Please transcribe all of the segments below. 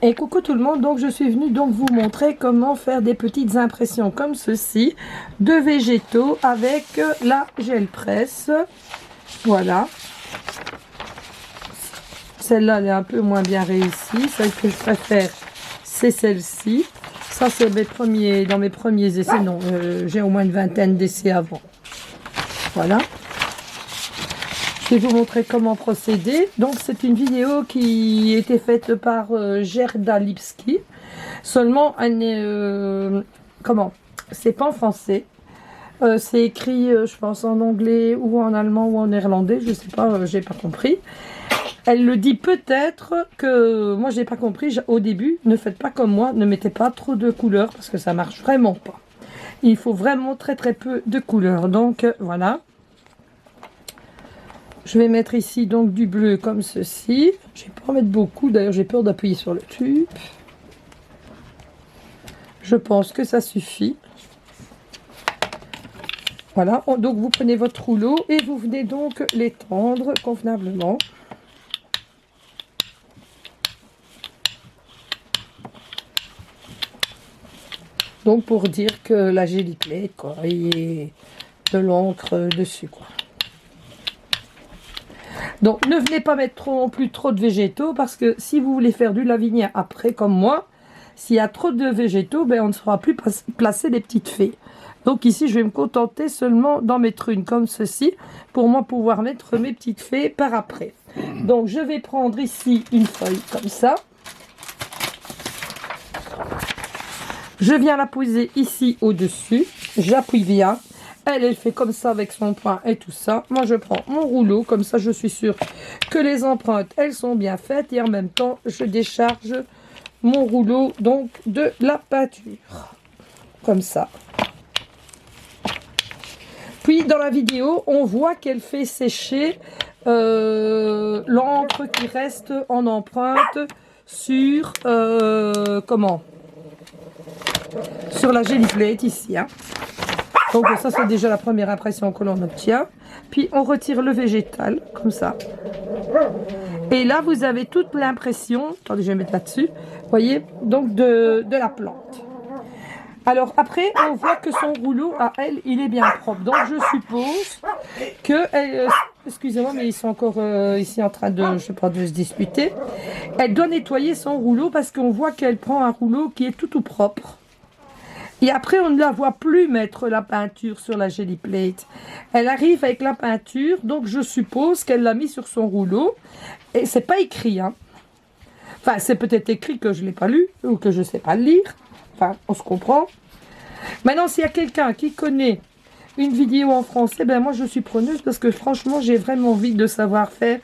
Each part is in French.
Et coucou tout le monde, donc je suis venue donc vous montrer comment faire des petites impressions comme ceci de végétaux avec la gel presse. Voilà. Celle-là elle est un peu moins bien réussie. Celle que je préfère c'est celle-ci. Ça c'est dans mes premiers essais. Non, j'ai au moins une vingtaine d'essais avant. Voilà. Je vais vous montrer comment procéder. Donc c'est une vidéo qui a été faite par Gerda Lipski. Seulement elle est comment? C'est pas en français. C'est écrit je pense en anglais ou en allemand ou en néerlandais. Je sais pas, j'ai pas compris. Elle le dit peut-être que moi j'ai pas compris au début. Ne faites pas comme moi, ne mettez pas trop de couleurs parce que ça marche vraiment pas. Il faut vraiment très peu de couleurs. Donc voilà. Je vais mettre ici donc du bleu comme ceci. Je vais pas en mettre beaucoup, d'ailleurs j'ai peur d'appuyer sur le tube. Je pense que ça suffit. Voilà, donc vous prenez votre rouleau et vous venez donc l'étendre convenablement. Donc pour dire que la Geliplayte, quoi, il y a de l'encre dessus, quoi. Donc ne venez pas mettre non plus trop de végétaux parce que si vous voulez faire du lavinia après comme moi, s'il y a trop de végétaux, ben on ne saura plus placer des petites fées. Donc ici je vais me contenter seulement d'en mettre une comme ceci pour moi pouvoir mettre mes petites fées par après. Donc je vais prendre ici une feuille comme ça. Je viens la poser ici au-dessus, j'appuie bien. Elle fait comme ça avec son poing et tout ça. Moi, je prends mon rouleau. Comme ça, je suis sûre que les empreintes, elles sont bien faites. Et en même temps, je décharge mon rouleau donc de la peinture. Comme ça. Puis, dans la vidéo, on voit qu'elle fait sécher l'encre qui reste en empreinte sur... comment? Sur la Geliplayte ici, hein. Donc ça c'est déjà la première impression que l'on obtient. Puis on retire le végétal, comme ça. Et là vous avez toute l'impression, attendez je vais mettre là-dessus, vous voyez, donc de la plante. Alors après on voit que son rouleau à elle, il est bien propre. Donc je suppose que, excusez-moi mais ils sont encore ici en train de, je sais pas, de se disputer. Elle doit nettoyer son rouleau parce qu'on voit qu'elle prend un rouleau qui est tout propre. Et après, on ne la voit plus mettre la peinture sur la Geliplayte. Elle arrive avec la peinture, donc je suppose qu'elle l'a mis sur son rouleau. Et c'est pas écrit, hein. Enfin, c'est peut-être écrit que je ne l'ai pas lu, ou que je ne sais pas le lire. Enfin, on se comprend. Maintenant, s'il y a quelqu'un qui connaît une vidéo en français, ben moi je suis preneuse parce que franchement, j'ai vraiment envie de savoir faire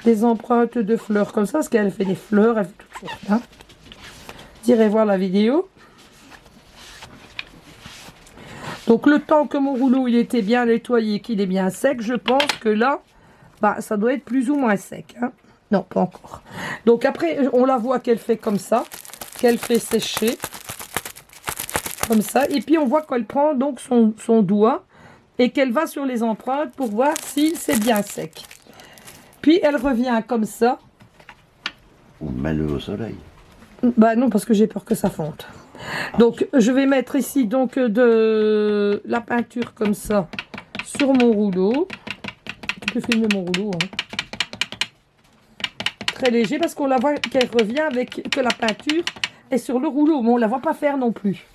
des empreintes de fleurs comme ça. Parce qu'elle fait des fleurs, elle fait toutes sortes, hein. Vous irez voir la vidéo. Donc le temps que mon rouleau il était bien nettoyé, qu'il est bien sec, je pense que là, bah, ça doit être plus ou moins sec, hein. Non, pas encore. Donc après, on la voit qu'elle fait comme ça, qu'elle fait sécher, comme ça. Et puis on voit qu'elle prend donc son doigt et qu'elle va sur les empreintes pour voir si c'est bien sec. Puis elle revient comme ça. On met le au soleil. Bah non, parce que j'ai peur que ça fonde. Donc je vais mettre ici donc de la peinture comme ça sur mon rouleau. Tu peux filmer mon rouleau, hein. Très léger parce qu'on la voit qu'elle revient avec que la peinture est sur le rouleau, mais on la voit pas faire non plus.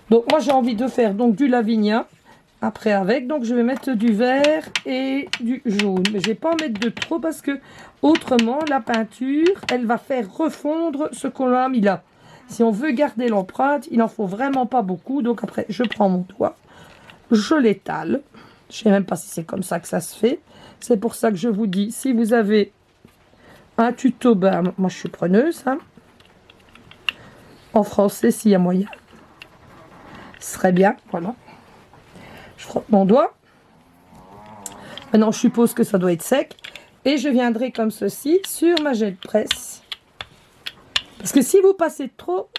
Donc moi j'ai envie de faire donc du lavinia après avec, donc je vais mettre du vert et du jaune, mais je vais pas en mettre de trop parce que autrement la peinture elle va faire refondre ce qu'on a mis là. Si on veut garder l'empreinte, il n'en faut vraiment pas beaucoup. Donc après, je prends mon doigt, je l'étale. Je ne sais même pas si c'est comme ça que ça se fait. C'est pour ça que je vous dis, si vous avez un tuto, ben, moi je suis preneuse, hein. En français, s'il y a moyen. Ce serait bien, voilà. Je frotte mon doigt. Maintenant, je suppose que ça doit être sec. Et je viendrai comme ceci sur ma gel presse. Parce que si vous passez trop,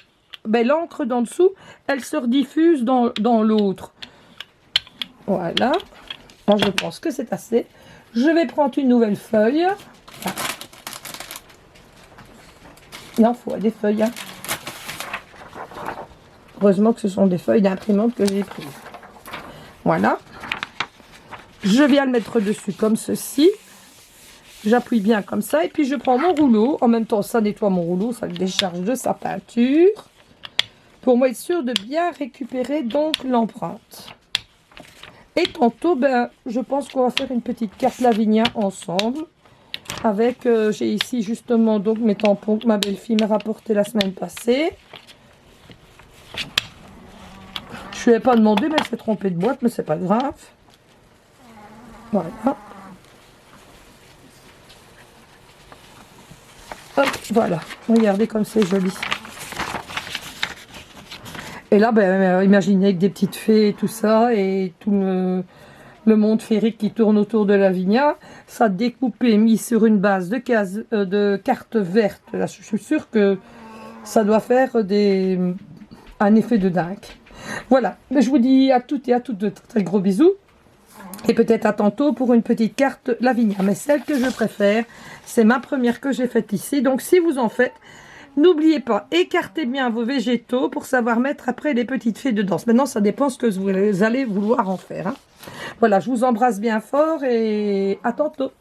ben, l'encre d'en dessous, elle se rediffuse dans l'autre. Voilà. Moi, je pense que c'est assez. Je vais prendre une nouvelle feuille. Il en faut des feuilles. Hein. Heureusement que ce sont des feuilles d'imprimante que j'ai prises. Voilà. Je viens le mettre dessus comme ceci. J'appuie bien comme ça. Et puis je prends mon rouleau. En même temps, ça nettoie mon rouleau. Ça le décharge de sa peinture. Pour moi, être sûr de bien récupérer donc l'empreinte. Et tantôt, ben, je pense qu'on va faire une petite carte Lavinia ensemble. Avec, j'ai ici justement donc mes tampons que ma belle-fille m'a rapporté la semaine passée. Je ne lui ai pas demandé, mais elle s'est trompée de boîte, mais c'est pas grave. Voilà. Hop, voilà. Regardez comme c'est joli. Et là, ben, imaginez avec des petites fées et tout ça, et tout le monde féerique qui tourne autour de Lavinia, ça découpé, mis sur une base de cartes vertes. Là, je suis sûre que ça doit faire un effet de dingue. Voilà, je vous dis à toutes et à toutes de très gros bisous. Et peut-être à tantôt pour une petite carte Lavinia. Mais celle que je préfère, c'est ma première que j'ai faite ici. Donc si vous en faites, n'oubliez pas, écartez bien vos végétaux pour savoir mettre après les petites fées dedans. Maintenant, ça dépend ce que vous allez vouloir en faire. Hein. Voilà, je vous embrasse bien fort et à tantôt.